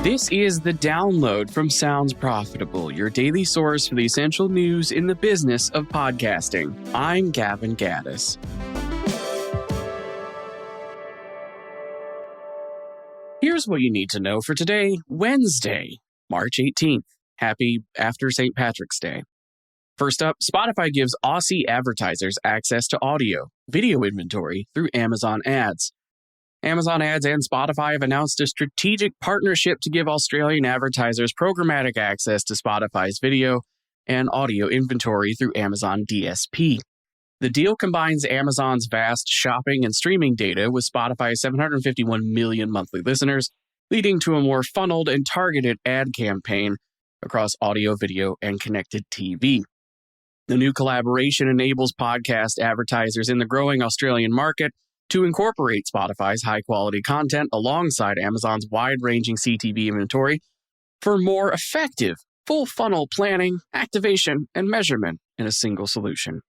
This is The Download from Sounds Profitable, your daily source for the essential news in the business of podcasting. I'm Gavin Gaddis. Here's what you need to know for today, Wednesday, March 18th. Happy after St. Patrick's Day. First up, Spotify gives Aussie advertisers access to audio, video inventory through Amazon Ads. Amazon Ads and Spotify have announced a strategic partnership to give Australian advertisers programmatic access to Spotify's video and audio inventory through Amazon DSP. The deal combines Amazon's vast shopping and streaming data with Spotify's 751 million monthly listeners, leading to a more funneled and targeted ad campaign across audio, video, and connected TV. The new collaboration enables podcast advertisers in the growing Australian market to incorporate Spotify's high-quality content alongside Amazon's wide-ranging CTV inventory for more effective, full-funnel planning, activation, and measurement in a single solution.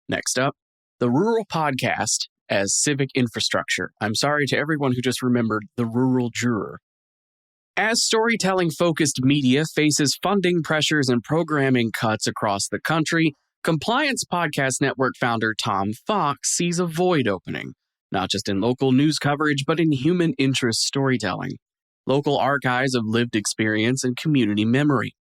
Next up, the rural podcast as civic infrastructure. I'm sorry to everyone who just remembered the rural juror. As storytelling-focused media faces funding pressures and programming cuts across the country, Compliance Podcast Network founder Tom Fox sees a void opening, not just in local news coverage, but in human interest storytelling, local archives of lived experience and community memory.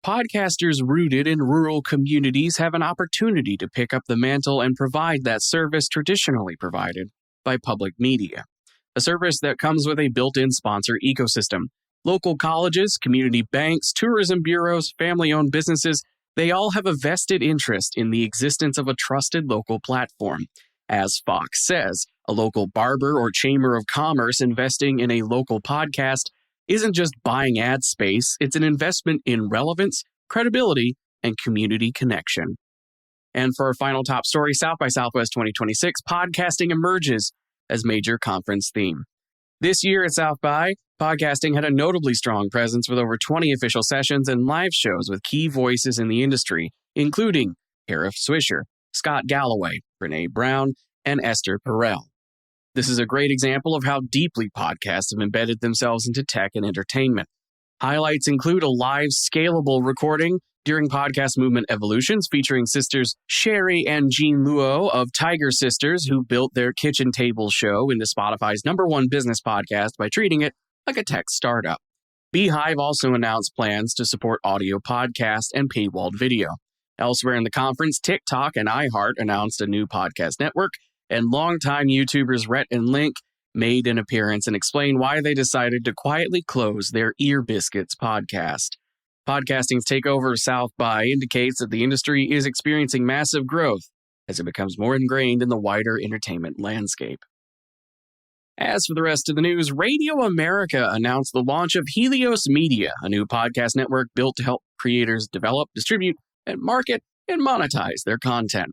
Podcasters rooted in rural communities have an opportunity to pick up the mantle and provide that service traditionally provided by public media, a service that comes with a built-in sponsor ecosystem. Local colleges, community banks, tourism bureaus, family-owned businesses, they all have a vested interest in the existence of a trusted local platform. As Fox says, a local barber or chamber of commerce investing in a local podcast isn't just buying ad space, it's an investment in relevance, credibility, and community connection. And for our final top story, South by Southwest 2026, podcasting emerges as major conference theme. This year at South by, podcasting had a notably strong presence with over 20 official sessions and live shows with key voices in the industry, including Harif Swisher, Scott Galloway, Brene Brown, and Esther Perel. This is a great example of how deeply podcasts have embedded themselves into tech and entertainment. Highlights include a live, scalable recording during Podcast Movement Evolutions featuring sisters Sherry and Jean Luo of Tiger Sisters, who built their kitchen table show into Spotify's #1 business podcast by treating it like a tech startup. Beehive also announced plans to support audio podcast and paywalled video. Elsewhere in the conference, TikTok and iHeart announced a new podcast network, and longtime YouTubers Rhett and Link made an appearance and explained why they decided to quietly close their Ear Biscuits podcast. Podcasting's takeover of South by indicates that the industry is experiencing massive growth as it becomes more ingrained in the wider entertainment landscape. As for the rest of the news, Radio America announced the launch of Helios Media, a new podcast network built to help creators develop, distribute, and market and monetize their content.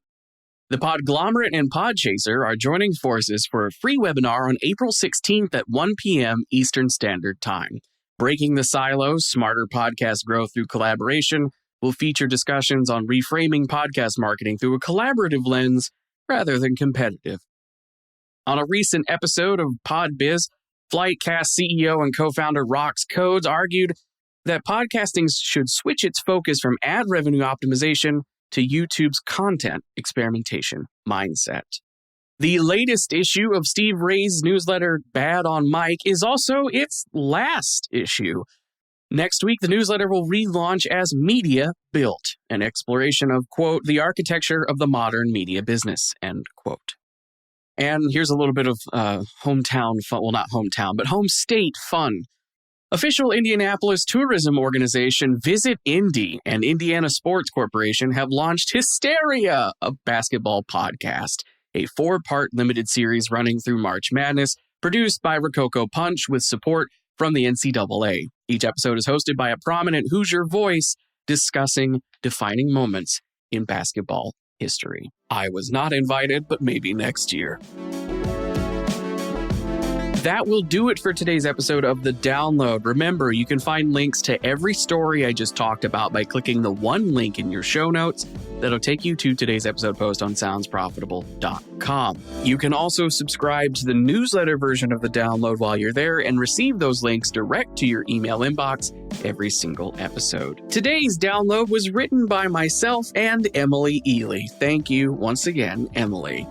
The Podglomerate and Podchaser are joining forces for a free webinar on April 16th at 1 p.m. Eastern Standard Time. Breaking the Silos, Smarter Podcast Growth Through Collaboration will feature discussions on reframing podcast marketing through a collaborative lens rather than competitive. On a recent episode of PodBiz, Flightcast CEO and co-founder Rox Codes argued that podcasting should switch its focus from ad revenue optimization to YouTube's content experimentation mindset. The latest issue of Steve Ray's newsletter, Bad on Mike, is also its last issue. Next week, the newsletter will relaunch as Media Built, an exploration of, quote, the architecture of the modern media business, end quote. And here's a little bit of hometown fun, well, not hometown, but home state fun. Official Indianapolis tourism organization Visit Indy and Indiana Sports Corporation have launched Hysteria, a basketball podcast, a 4-part limited series running through March Madness, produced by Rococo Punch with support from the NCAA. Each episode is hosted by a prominent Hoosier voice discussing defining moments in basketball history. I was not invited, but maybe next year. That will do it for today's episode of The Download. Remember, you can find links to every story I just talked about by clicking the one link in your show notes that'll take you to today's episode post on soundsprofitable.com. You can also subscribe to the newsletter version of The Download while you're there and receive those links direct to your email inbox every single episode. Today's download was written by myself and Emily Ely. Thank you once again, Emily.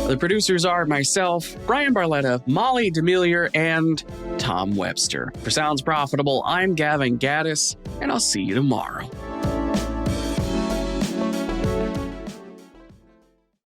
The producers are myself, Brian Barletta, Molly Demilier, and Tom Webster. For Sounds Profitable, I'm Gavin Gaddis, and I'll see you tomorrow.